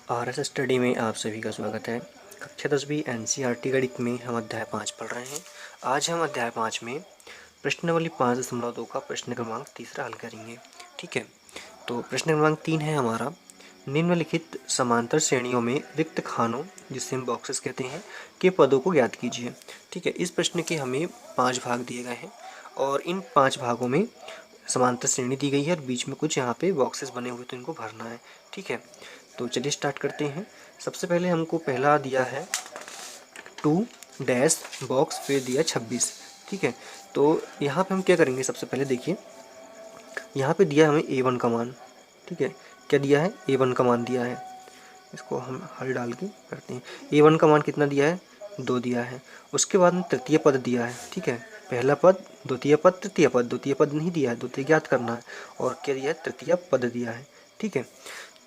RS study में आप सभी का स्वागत है। कक्षा 10वीं एनसीईआरटी गणित में हम अध्याय 5 पढ़ रहे हैं। आज हम अध्याय 5 में प्रश्नावली 5.2 का प्रश्न क्रमांक तीसरा हल करेंगे। ठीक है, तो प्रश्न क्रमांक 3 है हमारा, निम्नलिखित समांतर श्रेणियों में रिक्त खानों, जिसे हम बॉक्सेस कहते हैं, के पदों को ज्ञात कीजिए। ठीक है, इस प्रश्न के हमें 5 भाग दिए गए हैं और इन 5 भागों में समांतर श्रेणी दी गई है और बीच में कुछ यहाँ पे बॉक्सेस बने हुए तो इनको भरना है। ठीक है, तो चलिए स्टार्ट करते हैं। सबसे पहले हमको पहला दिया है 2 डैश बॉक्स, फिर दिया 26। ठीक है, तो यहाँ पे हम क्या करेंगे, सबसे पहले देखिए यहाँ पे दिया हमें A1 का मान। ठीक है, क्या दिया है, A1 का मान दिया है। इसको हम हल डाल के करते हैं। A1 का मान कितना दिया है, 2 दिया है। उसके बाद में तृतीय पद दिया है। ठीक है, पहला पद, द्वितीय पद, तृतीय पद। द्वितीय पद नहीं दिया है, द्वितीय ज्ञात करना है। और क्या दिया है, तृतीय पद दिया है। ठीक है,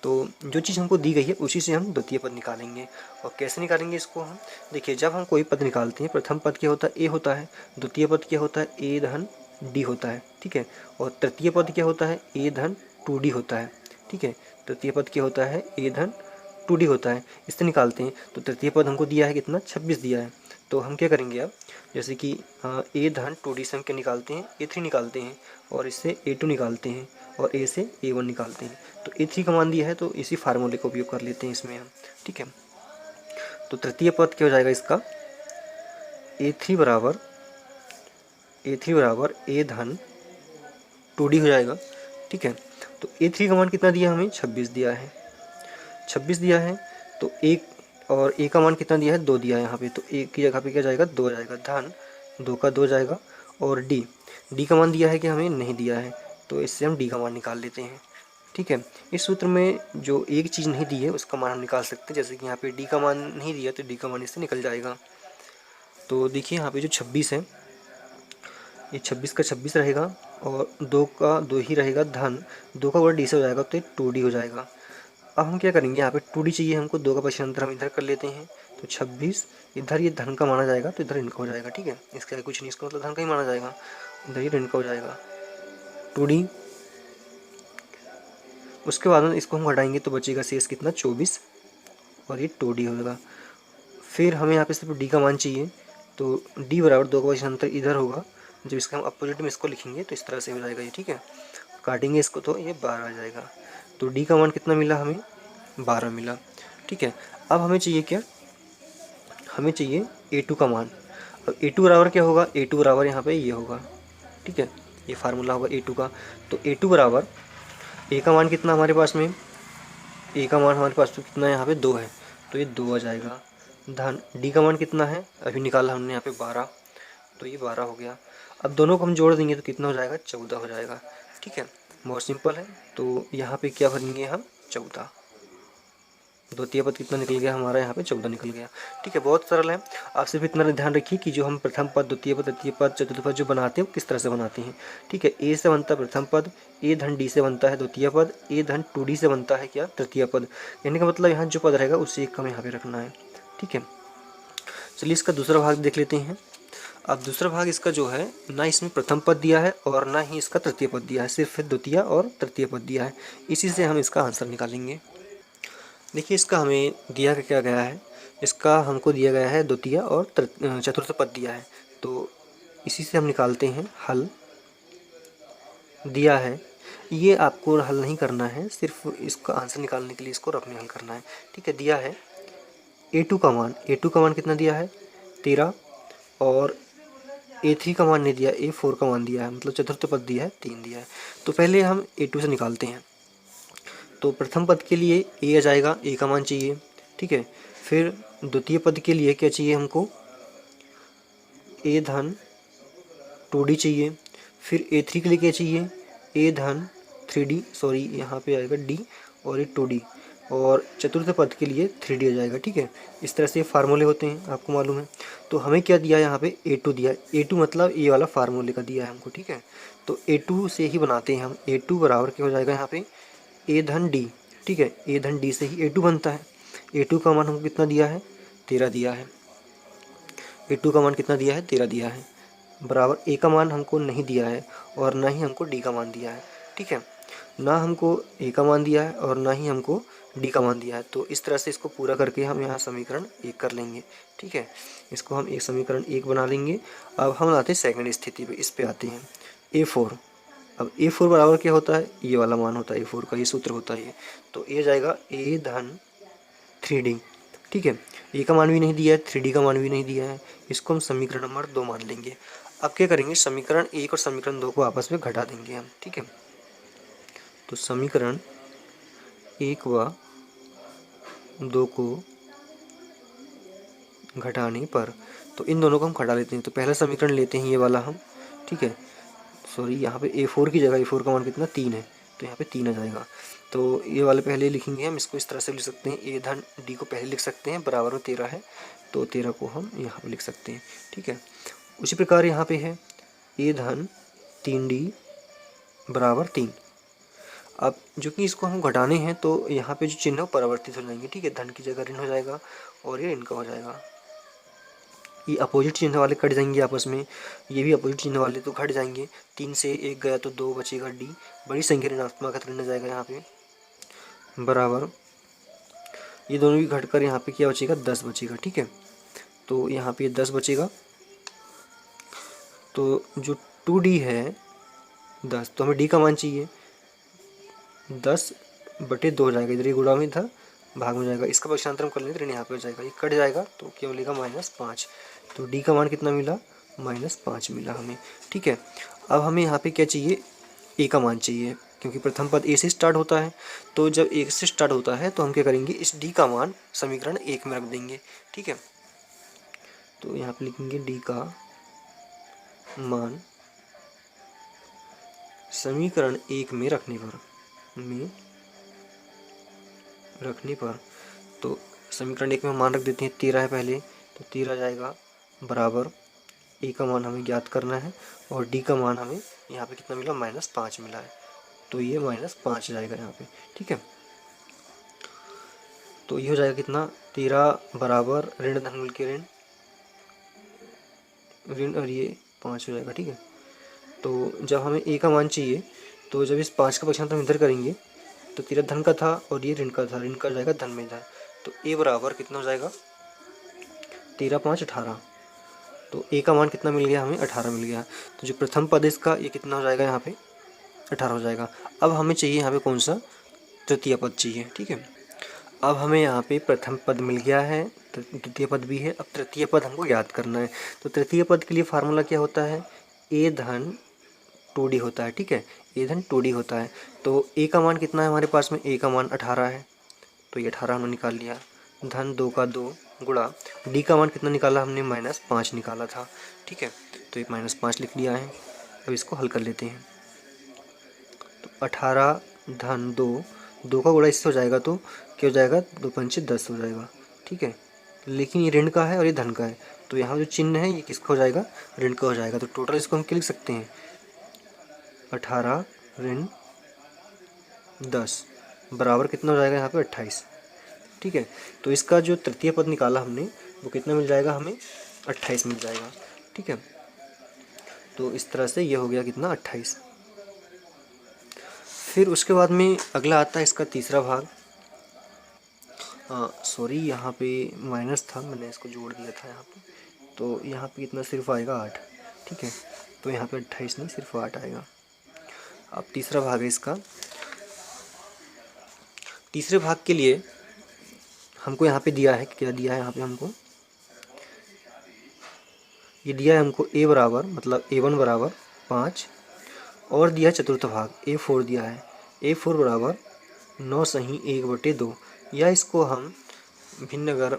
तो जो चीज़ हमको दी गई है उसी से हम द्वितीय पद निकालेंगे। और कैसे निकालेंगे इसको हम, देखिए जब हम कोई पद निकालते हैं, प्रथम पद क्या होता है, ए होता है। द्वितीय पद क्या होता है, ए धन डी होता है। ठीक है, और तृतीय पद क्या होता है, ए धन 2D होता है। ठीक है, तृतीय पद क्या होता है, ए धन 2D होता है। इससे निकालते हैं तो तृतीय पद हमको दिया है कितना, 26 दिया है। तो हम क्या करेंगे अब, जैसे कि ए धन 2D से हम क्या निकालते हैं, A3 निकालते हैं, और इससे A2 निकालते हैं, और ए से A1 निकालते हैं। तो A3 का मान दिया है तो इसी फार्मूले का उपयोग कर लेते हैं इसमें हम। ठीक है, तो तृतीय पद क्या हो जाएगा इसका, A3 बराबर A धन 2D हो जाएगा। ठीक है, तो A3 का मान कितना दिया हमें, 26 दिया है। 26 दिया है तो एक, और ए का मान कितना दिया है, 2 दिया है यहाँ पे। तो एक की जगह पे क्या जाएगा, 2 जाएगा, धन 2 का 2 जाएगा। और डी का मान दिया है कि हमें नहीं दिया है, तो इससे हम डी का मान निकाल लेते हैं। ठीक है, इस सूत्र में जो एक चीज़ नहीं दी है उसका मान हम निकाल सकते हैं। जैसे कि यहाँ पे डी का मान नहीं दिया तो डी का मान इससे निकल जाएगा। तो देखिए यहाँ पे जो 26 है, ये 26 का 26 रहेगा, और 2 का 2 ही रहेगा, धन 2 का बड़ा डी से हो जाएगा तो ये 2D हो जाएगा। अब हम क्या करेंगे, यहाँ पे 2D चाहिए हमको, 2 का पक्षांतर हम इधर कर लेते हैं। तो 26 इधर ये धन का माना जाएगा तो इधर ऋण का हो जाएगा। ठीक है, इसका कुछ नहीं, इसका मतलब धन का ही माना जाएगा, इधर ये ऋण का हो जाएगा 2D। उसके बाद में इसको हम घटाएंगे तो बचेगा शेष कितना, 24, और ये 2D होगा। फिर हमें यहाँ पे सिर्फ D का मान चाहिए, तो D बराबर 2 का पक्षांतर इधर होगा। जब इसका हम अपोजिट में इसको लिखेंगे तो इस तरह से हो जाएगा ये। ठीक है, काटेंगे इसको तो ये 12 आ जाएगा। तो D का मान कितना मिला हमें, 12 मिला। ठीक है, अब हमें चाहिए क्या, हमें चाहिए A2 का मान। अब A2 बराबर क्या होगा, A2 बराबर यहाँ पे ये होगा। ठीक है, ये फार्मूला होगा A2 का। तो A2 बराबर, A का मान कितना हमारे पास में, A का मान हमारे पास तो कितना है, यहाँ पे 2 है, तो ये 2 आ जाएगा। धन D का मान कितना है, अभी निकाला हमने यहाँ पे 12, तो ये 12 हो गया। अब दोनों को हम जोड़ देंगे तो कितना हो जाएगा, 14 हो जाएगा। ठीक है, बहुत सिंपल है। तो यहाँ पे क्या भरेंगे हम, 14। द्वितीय पद कितना निकल गया हमारा, यहाँ पे 14 निकल गया। ठीक है, बहुत सरल है। आप सिर्फ इतना ध्यान रखिए कि जो हम प्रथम पद, द्वितीय पद, तृतीय पद, चतुर्थ पद जो बनाते हैं वो किस तरह से बनाते हैं। ठीक है, ए से बनता है प्रथम पद, ए धन डी से बनता है द्वितीय पद, ए धन 2D से बनता है क्या, तृतीय पद। यानी का मतलब यहाँ जो पद रहेगा उससे एक कम यहाँ पे रखना है। ठीक है, चलिए इसका दूसरा भाग देख लेते हैं। अब दूसरा भाग इसका जो है, ना इसमें प्रथम पद दिया है और ना ही इसका तृतीय पद दिया है, सिर्फ द्वितीय और तृतीय पद दिया है। इसी से हम इसका आंसर निकालेंगे। देखिए इसका हमें दिया क्या गया है, इसका हमको दिया गया है द्वितीय और चतुर्थ पद दिया है, तो इसी से हम निकालते हैं हल। दिया है, ये आपको हल नहीं करना है, सिर्फ इसका आंसर निकालने के लिए इसको रफ में हल करना है। ठीक है, दिया है A2 का मान, A2 का मान कितना दिया है, 13, और A3 का मान नहीं दिया, A4 का मान दिया है, मतलब चतुर्थ पद दिया है, 3 दिया है। तो पहले हम A2 से निकालते हैं। तो प्रथम पद के लिए ए आ जाएगा, ए का मान चाहिए। ठीक है, फिर द्वितीय पद के लिए क्या चाहिए हमको, ए धन 2D चाहिए। फिर A3 के लिए क्या चाहिए, ए धन 3D, सॉरी यहाँ पे आएगा D, और ये 2D, और चतुर्थ पद के लिए 3D आ जाएगा। ठीक है, इस तरह से फार्मूले होते हैं, आपको मालूम है। तो हमें क्या दिया यहाँ पे, A2 दिया, A2 मतलब ये वाला फार्मूले का दिया है हमको। ठीक है, तो A2 से ही बनाते हैं हम। A2 बराबर क्या हो जाएगा यहाँ पे, ए धन डी। ठीक है, ए धन डी से ही A2 बनता है। A2 का मान हमको कितना दिया है, 13 दिया है। A2 का मान कितना दिया है, 13 दिया है, बराबर ए का मान हमको नहीं दिया है और ना ही हमको डी का मान दिया है। ठीक है, ना हमको ए का मान दिया है और ना ही हमको डी का मान दिया है। तो इस तरह से इसको पूरा करके हम यहाँ समीकरण 1 कर लेंगे। ठीक है, इसको हम एक समीकरण 1 बना लेंगे। अब हम आते हैं सेकंड स्थिति पे, इस पे आते हैं A4। अब A4 बराबर क्या होता है, ये वाला मान होता है A4 का, ये सूत्र होता है ये। तो ये जाएगा A धन 3D। ठीक है, ए का मान भी नहीं दिया है, 3D का मान भी नहीं दिया है, इसको हम समीकरण नंबर 2 मान लेंगे। अब क्या करेंगे, समीकरण 1 और समीकरण 2 को आपस में घटा देंगे हम। ठीक है, तो समीकरण 1 व 2 को घटाने पर, तो इन दोनों को हम घटा लेते हैं। तो पहला समीकरण लेते हैं ये वाला हम। ठीक है, सॉरी, यहाँ पे A4 की जगह A4 का मान कितना 3 है, तो यहाँ पे 3 आ जाएगा। तो ये वाले पहले लिखेंगे हम, इसको इस तरह से लिख सकते हैं, A धन D को पहले लिख सकते हैं, बराबर में 13 है, तो 13 को हम यहाँ पे लिख सकते हैं। ठीक है, उसी प्रकार यहाँ पे है A धन 3D बराबर 3। अब जो कि इसको हम घटाने हैं, तो यहाँ पे जो चिन्ह है वो परिवर्तित हो जाएंगे। ठीक है, धन की जगह ऋण हो जाएगा और ये ऋण का हो जाएगा। ये अपोजिट चिन्ह वाले कट जाएंगे आपस में, ये भी अपोजिट चिन्ह वाले तो घट जाएंगे। 3 से 1 गया तो 2 बचेगा, डी बड़ी संख्या ऋणात्मक है तो ऋण आ जाएगा यहाँ पे, बराबर ये दोनों भी घटकर यहाँ पे क्या बचेगा, 10 बचेगा। ठीक है, तो यहाँ पे 10 बचेगा। तो जो 2D है 10, तो हमें डी का मान चाहिए, 10/2 हो जाएगा, इधर ये गुणा में इधर भाग में जाएगा, इसका पक्षांतर हम कर लेंगे, ऋण यहाँ पे हो जाएगा, ये कट जाएगा तो क्या मिलेगा, -5। तो डी का मान कितना मिला, -5 मिला हमें। ठीक है, अब हमें यहाँ पे क्या चाहिए, ए का मान चाहिए, क्योंकि प्रथम पद ए से स्टार्ट होता है। तो जब ए से स्टार्ट होता है तो हम क्या करेंगे, इस डी का मान समीकरण 1 में रख देंगे। ठीक है, तो यहाँ पे लिखेंगे डी का मान समीकरण 1 में रखने पर, तो समीकरण 1 में मान रख देते हैं, 13 है पहले, तो 13 जाएगा, बराबर ए का मान हमें ज्ञात करना है और डी का मान हमें यहाँ पे कितना मिला, -5 मिला है, तो ये -5 जाएगा यहाँ पे। ठीक है, तो ये हो जाएगा कितना, 13 बराबर ऋण धन मिल के ऋण और ये 5 हो जाएगा। ठीक है, तो जब हमें ए का मान चाहिए, तो जब इस 5 का पक्षांतर हम इधर करेंगे, तो 13 धन का था और ये ऋण का था, ऋण का जाएगा धन में इधर, तो ए बराबर कितना हो जाएगा, 13 5 18। तो ए का मान कितना मिल गया हमें, 18 मिल गया। तो जो प्रथम पद इसका ये कितना हो जाएगा, यहाँ पे 18 हो जाएगा। अब हमें चाहिए यहाँ पे कौन सा, तृतीय पद चाहिए। ठीक है, अब हमें यहाँ पे प्रथम पद मिल गया है, द्वितीय पद भी है, अब तृतीय पद हमको याद करना है। तो तृतीय पद के लिए फार्मूला क्या होता है, ए धन 2D होता है। ठीक है, ए धन 2D होता है। तो ए का मान कितना है हमारे पास में, ए का मान 18 है, तो ये 18 हमने निकाल लिया, धन 2 का 2 गुणा डी का मान कितना निकाला हमने, -5 निकाला था। ठीक है, तो ये -5 लिख लिया है। अब इसको हल कर लेते हैं, तो 18 धन 2 का गुणा इससे हो जाएगा, तो क्या हो जाएगा, 2 पंचे 10 हो जाएगा। ठीक है, लेकिन ये ऋण का है और ये धन का है, तो यहाँ जो चिन्ह है ये किसका हो जाएगा, ऋण का हो जाएगा। तो टोटल इसको हम क्या लिख सकते हैं, 18 ऋण 10 बराबर कितना हो जाएगा यहाँ पे, 28। ठीक है, तो इसका जो तृतीय पद निकाला हमने वो कितना मिल जाएगा हमें, 28 मिल जाएगा। ठीक है, तो इस तरह से ये हो गया कितना, 28। फिर उसके बाद में अगला आता है इसका तीसरा भाग। सॉरी, यहाँ पे माइनस था, मैंने इसको जोड़ दिया था यहाँ पे, तो यहाँ पे कितना सिर्फ आएगा 8। ठीक है, तो यहाँ पे 28 नहीं, सिर्फ 8 आएगा। अब तीसरा भाग है इसका। तीसरे भाग के लिए हमको यहाँ पे दिया है, क्या दिया है यहाँ पे हमको, ये दिया है हमको ए बराबर, मतलब A1 बराबर 5, और दिया है चतुर्थ भाग A4 दिया है, A4 बराबर 9 सही 1/2, या इसको हम भिन्न अगर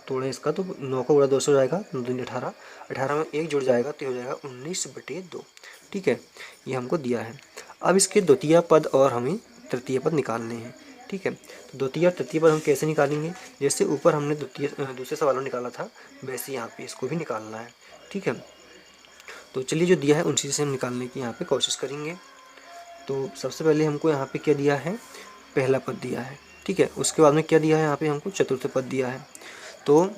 तोड़ें इसका, तो 9 का गुणा 2 से हो जाएगा, 9 दूनी 18, 18 में 1 जुड़ जाएगा तो हो जाएगा 19/2। ठीक है, ये हमको दिया है। अब इसके द्वितीय पद और हमें तृतीय पद निकालने हैं। ठीक है, तो द्वितीय और तृतीय पद हम कैसे निकालेंगे, जैसे ऊपर हमने दूसरे सवाल में निकाला था, वैसे यहाँ पे इसको भी निकालना है। ठीक है, तो चलिए जो दिया है उन चीज़ से हम निकालने की यहाँ पे कोशिश करेंगे। तो सबसे पहले हमको यहाँ पे क्या दिया है, पहला पद दिया है। ठीक है, उसके बाद में क्या दिया है, यहाँ पे हमको चतुर्थ पद दिया है। तो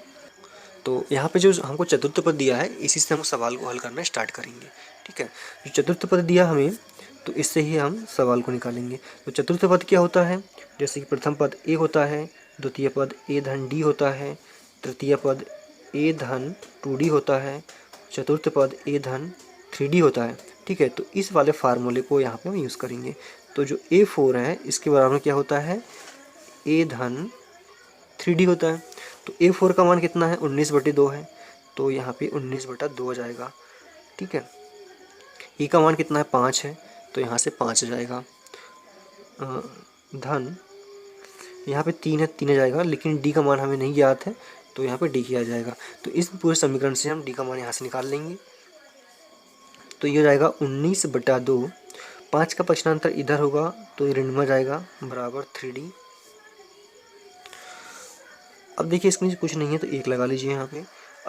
यहाँ पे जो हमको चतुर्थ पद दिया है, इसी से हम सवाल को हल करना स्टार्ट करेंगे। ठीक है, जो चतुर्थ पद दिया हमें, तो इससे ही हम सवाल को निकालेंगे। तो चतुर्थ पद क्या होता है, जैसे कि प्रथम पद ए होता है, द्वितीय पद ए धन डी होता है, तृतीय पद ए धन 2d होता है, चतुर्थ पद ए धन 3d होता है। ठीक है, तो इस वाले फार्मूले को यहाँ पे हम यूज़ करेंगे। तो जो A4 है इसके बराबर में क्या होता है, ए धन 3d होता है। तो A4 का मान कितना है, 19/2 है, तो यहाँ पे 19/2 हो जाएगा। ठीक है, ई का मान कितना है, 5 है, तो यहाँ से 5 आ जाएगा। धन यहाँ पे 3 है, 3 आ जाएगा, लेकिन डी का मान हमें नहीं ज्ञात है, तो यहाँ पे डी किया जाएगा। तो इस पूरे समीकरण से हम डी का मान यहाँ से निकाल लेंगे। तो ये हो जाएगा 19/2। 5 का पक्षांतर इधर होगा तो ये ऋण में जाएगा, बराबर 3d। अब देखिए इसके नीचे कुछ नहीं है तो 1 लगा लीजिए यहाँ पे।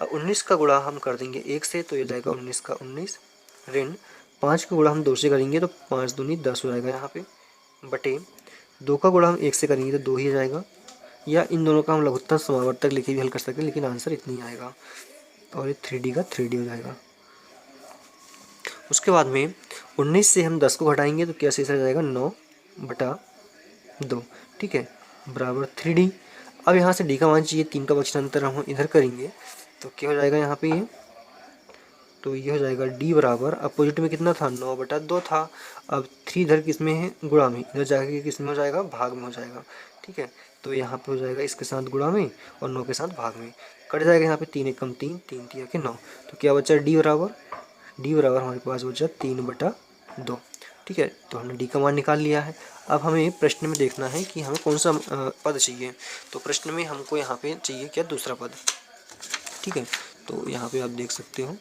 19 का गुणा हम कर देंगे 1 से, तो ये जाएगा 19 का 19, ऋण 5 का गुणा हम 2 से करेंगे तो 5 दूनी 10 हो जाएगा यहाँ पे, बटे 2 का गुणा हम 1 से करेंगे तो 2 ही जाएगा। या इन दोनों का हम लघुत्तम समावर्तक लेके भी हल कर सकते हैं, लेकिन आंसर इतना ही आएगा, और ये 3d का 3d हो जाएगा। उसके बाद में 19 से हम 10 को घटाएंगे तो क्या शेष रह जाएगा, 9/2। ठीक है, बराबर 3d। अब यहाँ से d का मान चाहिए, 3 का पक्षांतर हम इधर करेंगे तो क्या हो जाएगा यहाँ पे ये, तो ये हो जाएगा d बराबर, अपोजिट में कितना था, 9/2 था। अब 3 इधर किस में है, गुणा में, इधर जाके किस में हो जाएगा, भाग में हो जाएगा। ठीक है, तो यहाँ पे हो जाएगा इसके साथ गुणा में और 9 के साथ भाग में, कट जाएगा यहाँ पे 3 एकम 3, 3 3 के 9, तो क्या बचा, d बराबर हमारे पास बचा 3/2। ठीक है, तो हमने d का मान निकाल लिया है। अब हमें प्रश्न में देखना है कि हमें कौन सा पद चाहिए। तो प्रश्न में हमको यहाँ पे चाहिए क्या, दूसरा पद। ठीक है, तो यहाँ पे आप देख सकते हो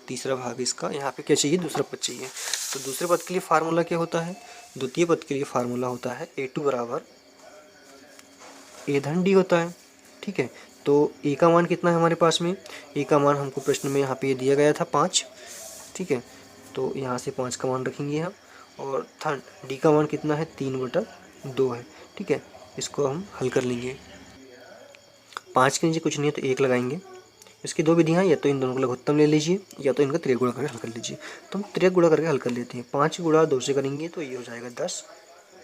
तीसरा भाग इसका, यहाँ पे क्या चाहिए, दूसरा पद चाहिए। तो दूसरे पद के लिए फार्मूला क्या होता है, द्वितीय पद के लिए फार्मूला होता है A2 बराबर ए धन डी होता है। ठीक है, तो ए का मान कितना है हमारे पास में, ए का मान हमको प्रश्न में यहाँ पे दिया गया था 5। ठीक है, तो यहाँ से 5 का मान रखेंगे हम, और धन डी का मान कितना है, 3/2 है। ठीक है, इसको हम हल कर लेंगे। 5 के नीचे कुछ नहीं है तो 1 लगाएंगे। इसकी दो विधियाँ, या तो इन दोनों को लघुत्तम ले लीजिए या तो इनका त्रिगुणा करके हल कर लीजिए। तो हम त्रिगुणा करके हल कर लेते हैं। 5 गुणा 2 से करेंगे तो ये हो जाएगा 10,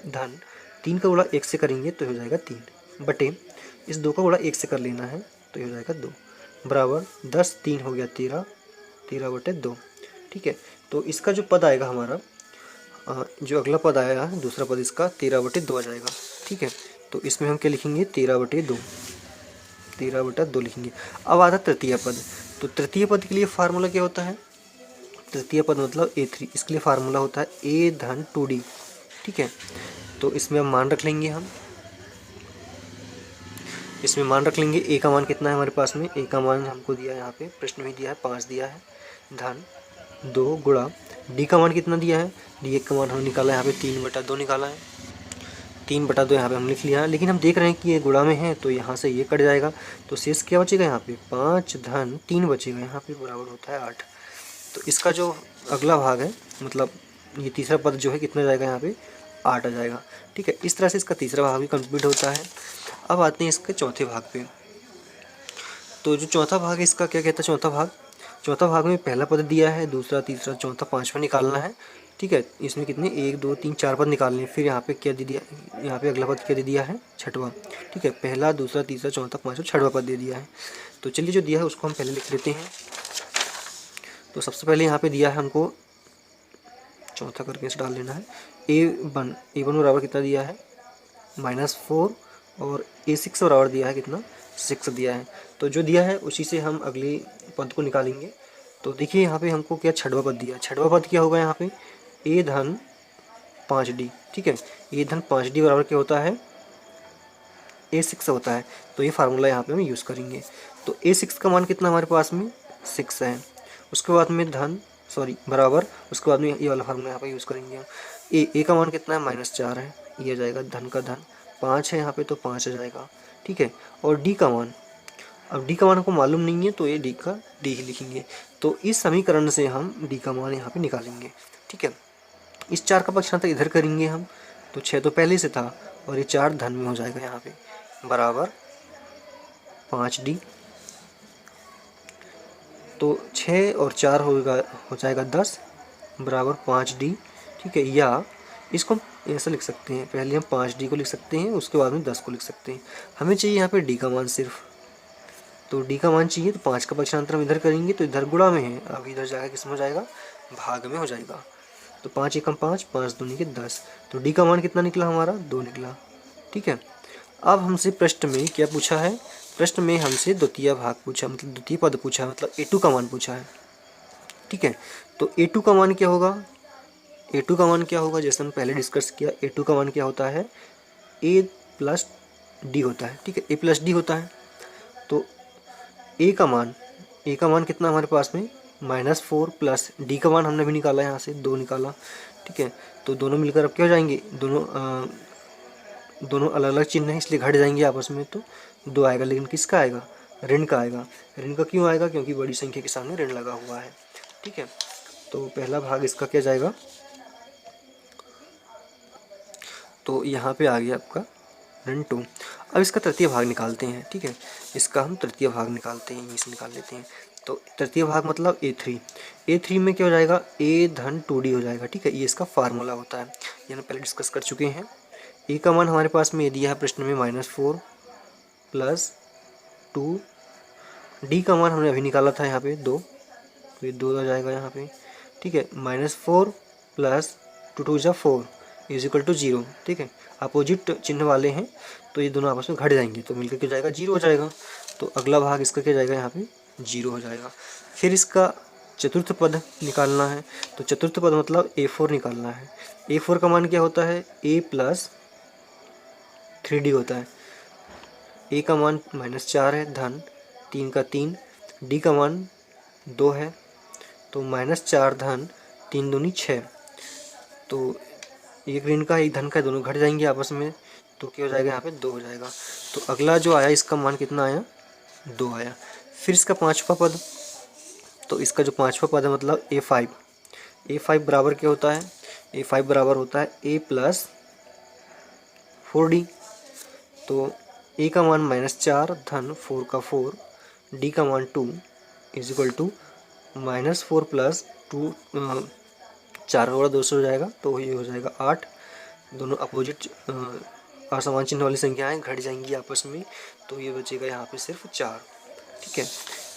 धन 3 का गुणा 1 से करेंगे तो हो जाएगा 3, बटे इस 2 का गुणा 1 से कर लेना है तो ये हो जाएगा 2, बराबर 10 3 हो गया 13, 13/2। ठीक है, तो इसका जो पद आएगा हमारा, जो अगला पद आया है दूसरा पद इसका 13/2 आ जाएगा। ठीक है, तो इसमें हम क्या लिखेंगे, 13/2 लिखेंगे। अब आता तृतीय पद। तो तृतीय पद के लिए फार्मूला क्या होता है, तृतीय पद मतलब A3, इसके लिए फार्मूला होता है ए धन 2d। ठीक है, तो इसमें हम मान रख लेंगे, इसमें मान रख लेंगे। ए का मान कितना है हमारे पास में, ए का मान हमको दिया है यहाँ पे प्रश्न में दिया है 5 दिया है, धन 2 गुणा डी का मान कितना दिया है, डी का मान हमने निकाला है यहाँ पे 3/2 निकाला है, 3/2 यहाँ पे हम लिख लिया है। लेकिन हम देख रहे हैं कि ये गुणा में है तो यहाँ से ये कट जाएगा, तो शेष क्या बचेगा यहाँ पे, 5 धन 3 बचेगा, यहाँ पे बराबर होता है 8। तो इसका जो अगला भाग है, मतलब ये तीसरा पद जो है कितना जाएगा यहाँ पे, 8 आ जाएगा। ठीक है, इस तरह से इसका तीसरा भाग भी कंप्लीट होता है। अब आते हैं इसके चौथे भाग पे। तो जो चौथा भाग है इसका क्या कहता है, चौथा भाग में पहला पद दिया है, दूसरा तीसरा चौथा पाँचवा निकालना है। ठीक है, इसमें कितने 1 2 3 4 पद निकालने हैं। फिर यहाँ पे क्या दे दिया, यहाँ पे अगला पद क्या दे दिया है, छठवां। ठीक है, पहला दूसरा तीसरा चौथा पाँचवा छठवां पद दे दिया है। तो चलिए जो दिया है उसको हम पहले लिख लेते हैं। तो सबसे पहले यहाँ पे दिया है हमको, चौथा करके इसे डाल लेना है, A1 बराबर कितना दिया है, -4, और A6 बराबर दिया है कितना, 6 दिया है। तो जो दिया है उसी से हम अगले पद को निकालेंगे। तो देखिए यहाँ पे हमको क्या छठवां पद दिया है, छठवां पद क्या होगा यहाँ पे, A धन 5D। ठीक है, A धन 5D बराबर क्या होता है, A6 होता है। तो ये फार्मूला यहाँ पे हम यूज़ करेंगे। तो A6 का मान कितना हमारे पास में 6 है। उसके बाद में बराबर, उसके बाद में ये वाला फार्मूला यहाँ पे यूज़ करेंगे हम। ए का मान कितना है, -4 है, ये जाएगा धन का धन, 5 है यहाँ पे तो 5 आ जाएगा। ठीक है, और डी का मान, अब डी का मान हमको मालूम नहीं है तो ये डी का डी ही लिखेंगे। तो इस समीकरण से हम डी का मान यहाँ पे निकालेंगे। ठीक है, इस 4 का पक्षांतर इधर करेंगे हम, तो 6 तो पहले से था और ये 4 धन में हो जाएगा यहाँ पे, बराबर 5D। तो 6 और 4 हो जाएगा 10, बराबर 5D। ठीक है। या इसको हम ऐसा लिख सकते हैं, पहले हम 5D को लिख सकते हैं, उसके बाद में 10 को लिख सकते हैं। हमें चाहिए यहाँ पे D का मान सिर्फ, तो D का मान चाहिए तो 5 का पक्षांतर हम इधर करेंगे तो इधर गुणा में है, अब इधर जाएगा किस में हो जाएगा, भाग में हो जाएगा। तो 5 एकम 5, 5 दूनी के 10, तो D का मान कितना निकला हमारा, 2 निकला। ठीक है। अब हमसे प्रश्न में क्या पूछा है, प्रश्न में हमसे द्वितीय भाग पूछा, मतलब द्वितीय पद पूछा, मतलब A2 का मान पूछा है। ठीक है। तो A2 का मान क्या होगा, A2 का मान क्या होगा, जैसे हम पहले डिस्कस किया, A2 का मान क्या होता है, A प्लस D होता है। ठीक है, A प्लस D होता है। तो A का मान कितना हमारे पास में, -4 प्लस D का मान हमने भी निकाला, यहाँ से 2 निकाला। ठीक है। तो दोनों मिलकर अब क्या हो जाएंगे, दोनों अलग अलग चिन्ह हैं इसलिए घट जाएंगे आपस में, तो 2 आएगा, लेकिन किसका आएगा, ऋण का आएगा। ऋण का क्यों आएगा, क्योंकि बड़ी संख्या के सामने ऋण लगा हुआ है। ठीक है। तो पहला भाग इसका क्या जाएगा, तो यहाँ पे आ गया आपका ऋण 2। अब इसका तृतीय भाग निकालते हैं। ठीक है, इसका हम तृतीय भाग निकालते हैं, यहीं से निकाल लेते हैं। तो तृतीय भाग मतलब A3 में क्या हो जाएगा, A धन 2D हो जाएगा। ठीक है, ये इसका फार्मूला होता है, ये हम पहले डिस्कस कर चुके हैं। A का मान हमारे पास में ये दिया है प्रश्न में -4 प्लस 2, D का मान हमने अभी निकाला था यहाँ पे 2, तो ये 2 आ जाएगा यहाँ पे। ठीक है, -4 प्लस 2 2 जा 4 इज इक्वल टू 0। ठीक है, अपोजिट चिन्ह वाले हैं तो ये दोनों आपस में घट जाएंगे, तो मिलकर क्या जाएगा, 0 हो जाएगा। तो अगला भाग इसका क्या जाएगा, यहाँ पे 0 हो जाएगा। फिर इसका चतुर्थ पद निकालना है, तो चतुर्थ पद मतलब A4 निकालना है। A4 का मान क्या होता है, A प्लस 3D होता है। A का मान -4 है, धन 3 का 3, D का मान 2 है, तो -4 धन 3 दूनी 6, तो एक ऋण का एक धन का, दोनों घट जाएंगे आपस में, तो क्या हो जाएगा, यहाँ पे 2 हो जाएगा। तो अगला जो आया इसका मान कितना आया, 2 आया। फिर इसका पांचवा पद, तो इसका जो पांचवा पद है मतलब A5 बराबर क्या होता है, A5 बराबर होता है A प्लस 4D। तो A का मान -4 धन 4 का 4, D का मान 2 इज इक्वल टू -4 प्लस 2, 4 का 200 हो जाएगा, तो ये हो जाएगा 8। दोनों अपोजिट असमान चिन्ह वाली संख्याएं घट जाएंगी आपस में, तो ये बचेगा यहाँ पे सिर्फ 4। ठीक है,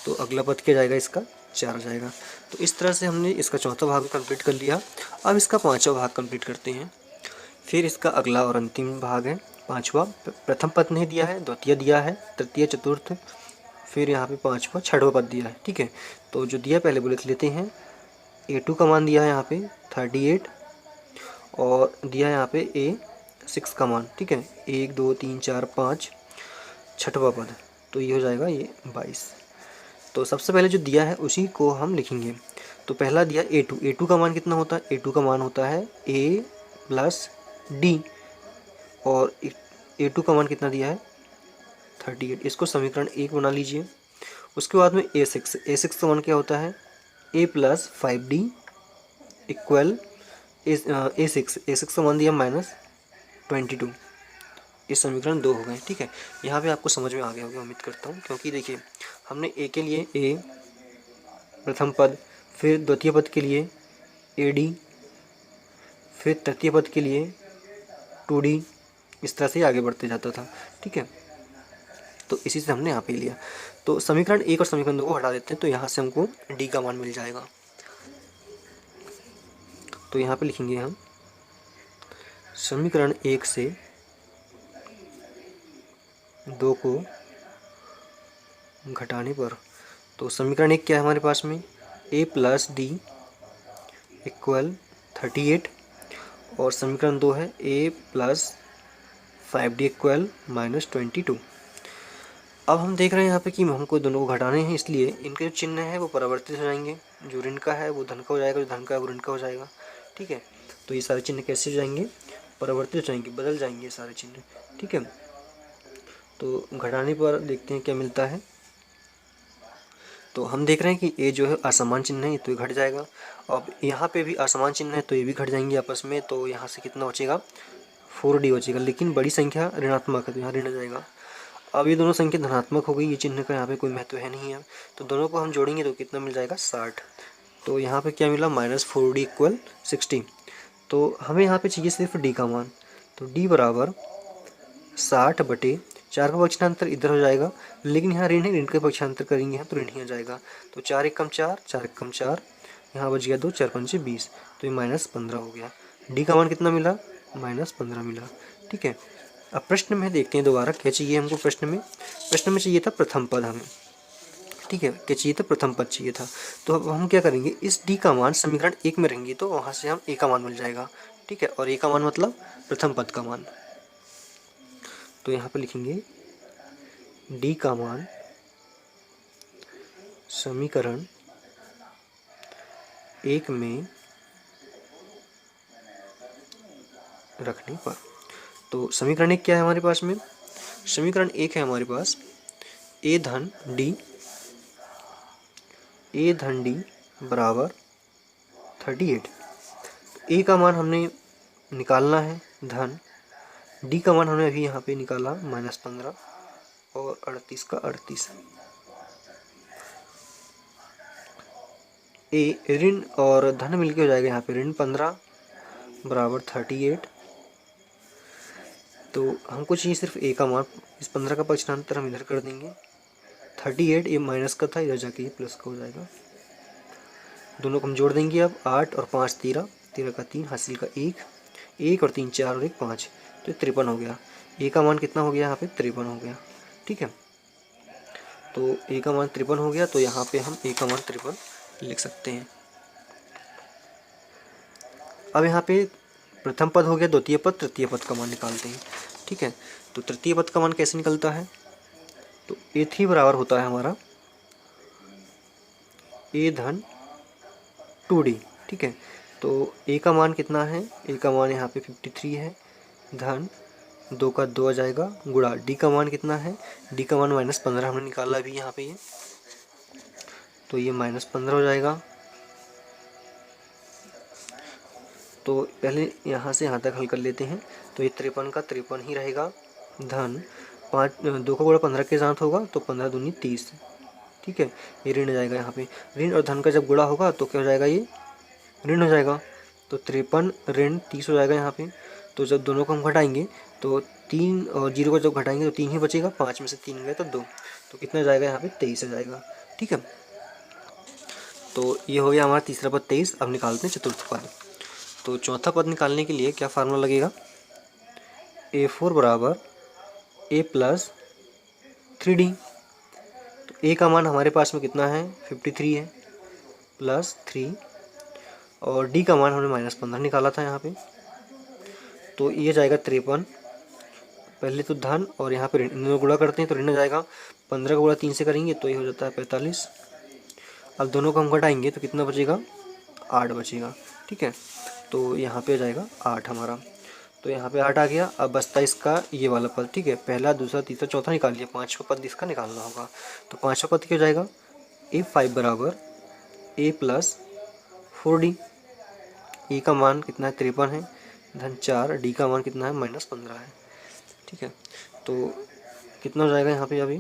तो अगला पद क्या जाएगा, इसका 4 जाएगा। तो इस तरह से हमने इसका चौथा भाग कंप्लीट कर लिया। अब इसका पांचवा भाग कंप्लीट करते हैं। फिर इसका अगला और अंतिम भाग है पांचवा। प्रथम पद नहीं दिया है, द्वितीय दिया है, तृतीय, चतुर्थ, फिर यहाँ पे पांचवा छठवा पद दिया है। ठीक है, तो जो दिया पहले वो लिख लेते हैं। A2 का मान दिया है यहाँ पे 38, और दिया है यहाँ पे A6 का मान। ठीक है, 1 2 3 4 5 छठवा पद, तो ये हो जाएगा ये 22। तो सबसे पहले जो दिया है उसी को हम लिखेंगे। तो पहला दिया A2 का मान कितना होता है, A2 का मान होता है A प्लस D, और A2 का मान कितना दिया है 38। इसको समीकरण 1 बना लीजिए। उसके बाद में A6 का मान क्या होता है, A plus 5D equal A6 का मान दिया -22। इस समीकरण 2 हो गए। ठीक है, यहाँ पे आपको समझ में आ गया होगा उम्मीद करता हूँ, क्योंकि देखिए हमने A के लिए A प्रथम पद, फिर द्वितीय पद के लिए AD, फिर तृतीय पद के लिए 2D, इस तरह से आगे बढ़ते जाता था। ठीक है, तो इसी से हमने यहाँ पे लिया। तो समीकरण 1 और समीकरण 2 को हटा देते हैं, तो यहाँ से हमको D का मान मिल जाएगा। तो यहाँ पे लिखेंगे हम समीकरण 1 से 2 को घटाने पर, तो समीकरण 1 क्या है हमारे पास में, A प्लस D इक्वल 38, और समीकरण 2 है A प्लस 5D इक्वल -22। अब हम देख रहे हैं यहाँ पे कि हमको दोनों को घटाने हैं, इसलिए इनके जो चिन्ह है वो परिवर्तित हो जाएंगे। जो ऋण का है वो धन का हो जाएगा, जो धन का है वो ऋण का हो जाएगा। ठीक है, तो ये सारे चिन्ह कैसे हो जाएंगे, परिवर्तित हो जाएंगे, बदल जाएंगे ये सारे चिन्ह। ठीक है, तो घटाने पर देखते हैं क्या मिलता है। तो हम देख रहे हैं कि ये जो है असमान चिन्ह है, तो ये घट जाएगा। अब यहाँ पे भी असमान चिन्ह है, तो ये भी घट जाएंगे आपस में। तो यहाँ से कितना बचेगा, 4D बचेगा, लेकिन बड़ी संख्या ऋणात्मक है तो यहाँ ऋण आ जाएगा। अब ये दोनों संख्या धनात्मक हो गई, ये चिन्ह का यहाँ पे कोई महत्व है नहीं है, तो दोनों को हम जोड़ेंगे तो कितना मिल जाएगा, 60। तो यहाँ पे क्या मिला, -4D इक्वल 60। तो हमें यहाँ पे चाहिए सिर्फ डी का मान। तो डी बराबर 60/4 का पक्षांतर इधर हो जाएगा, लेकिन यहाँ ऋण है, ऋण का पक्षांतर करेंगे हम तो ऋण ही आ जाएगा। तो 4 एकम 4, 4 एकम 4, यहाँ बच गया 2, 4 पंचे 20, तो ये -15 हो गया। डी का मान कितना मिला? -15 मिला। ठीक है, अब प्रश्न में देखते हैं दोबारा क्या चाहिए हमको। प्रश्न में चाहिए था प्रथम पद हमें। ठीक है, क्या चाहिए था? प्रथम पद चाहिए था। तो अब हम क्या करेंगे, इस डी का मान समीकरण 1 में रहेंगे तो वहाँ से हम ए का मान मिल जाएगा। ठीक है, और ए का मान मतलब प्रथम पद का मान। तो यहाँ पे लिखेंगे डी का मान समीकरण 1 में रखने पर। तो समीकरण 1 क्या है हमारे पास में? समीकरण 1 है हमारे पास ए धन डी बराबर 38। ए का मान हमने निकालना है धन, डी का मान हमने अभी यहाँ पे निकाला -15 और 38 का 38। ए ऋण और धन मिलके हो जाएगा यहाँ पे ऋण 15 बराबर 38। तो हमको चाहिए सिर्फ ए का मान। इस 15 का पक्षांतर हम इधर कर देंगे। 38 ये माइनस का था, इधर जाके ये प्लस का हो जाएगा। दोनों को हम जोड़ देंगे अब। 8 और 5 13, 13 का 3, हासिल का 1, 1 और 3 4 और 1 5, तो 53 हो गया। ए का मान कितना हो गया यहाँ पे? 53 हो गया। ठीक है, तो ए का मान 53 हो गया, तो यहाँ पे हम ए का मान 53 लिख सकते हैं। अब यहाँ पे प्रथम पद हो गया, द्वितीय पद, तृतीय पद का मान निकालते हैं। ठीक है, तो तृतीय पद का मान कैसे निकलता है? तो A3 बराबर होता है हमारा ए धन 2D। ठीक है, तो ए का मान कितना है? ए का मान यहाँ पे 53 है, धन 2 का 2 आ जाएगा, गुणा डी का मान कितना है? डी का मान -15 हमने निकाला अभी यहाँ पे ये, तो ये -15 हो जाएगा। तो पहले यहाँ से यहाँ तक हल कर लेते हैं। तो ये 53 का 53 ही रहेगा, धन 2 का गुणा 15 के साथ होगा तो 15 दूनी 30। ठीक है, ये ऋण हो जाएगा यहाँ पे। ऋण और धन का जब गुणा होगा तो क्या हो जाएगा? ये ऋण हो जाएगा। तो 53 ऋण 30 हो जाएगा यहाँ पे। तो जब दोनों को हम घटाएंगे तो 3 और 0 को जब घटाएंगे तो 3 ही बचेगा, 5 में से 3 गए तो 2, तो कितना जाएगा यहाँ पे? 23 आ जाएगा। ठीक है, तो ये हो गया हमारा तीसरा पद 23। अब निकालते हैं चतुर्थ पद। तो चौथा पद निकालने के लिए क्या फार्मूला लगेगा? A4 बराबर A प्लस 3D। तो ए का मान हमारे पास में कितना है? 53 है, प्लस 3, और डी का मान हमने -15 निकाला था यहाँ पे, तो ये जाएगा 53। पहले तो धन और यहाँ पे ऋण गुणा करते हैं तो ऋण आ जाएगा। 15 का गुणा 3 से करेंगे तो ये हो जाता है 45। अब दोनों को हम घटाएंगे तो कितना बचेगा? 8 बचेगा। ठीक है, तो यहाँ पे आ जाएगा 8 हमारा। तो यहाँ पे 8 आ गया। अब बचता इसका ये वाला पद। ठीक है, पहला दूसरा तीसरा चौथा निकाल लिया, पाँचवा पद इसका निकालना होगा। तो पाँचवा पद क्या हो जाएगा? A5 बराबर A प्लस 4D। ए का मान कितना है? 53 है, धन 4, डी का मान कितना है? -15 है। ठीक है, तो कितना हो जाएगा यहाँ पे? अभी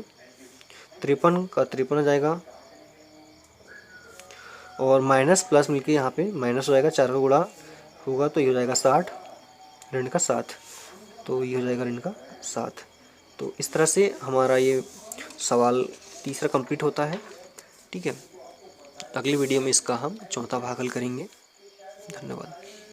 53 का 53 हो जाएगा, और माइनस प्लस मिलके यहाँ पे माइनस हो जाएगा। 4 का गुणा होगा तो ये हो जाएगा 60, ऋण का 7, तो ये हो जाएगा ऋण का 7। तो इस तरह से हमारा ये सवाल तीसरा कंप्लीट होता है। ठीक है, अगली वीडियो में इसका हम चौथा भाग हल करेंगे। धन्यवाद।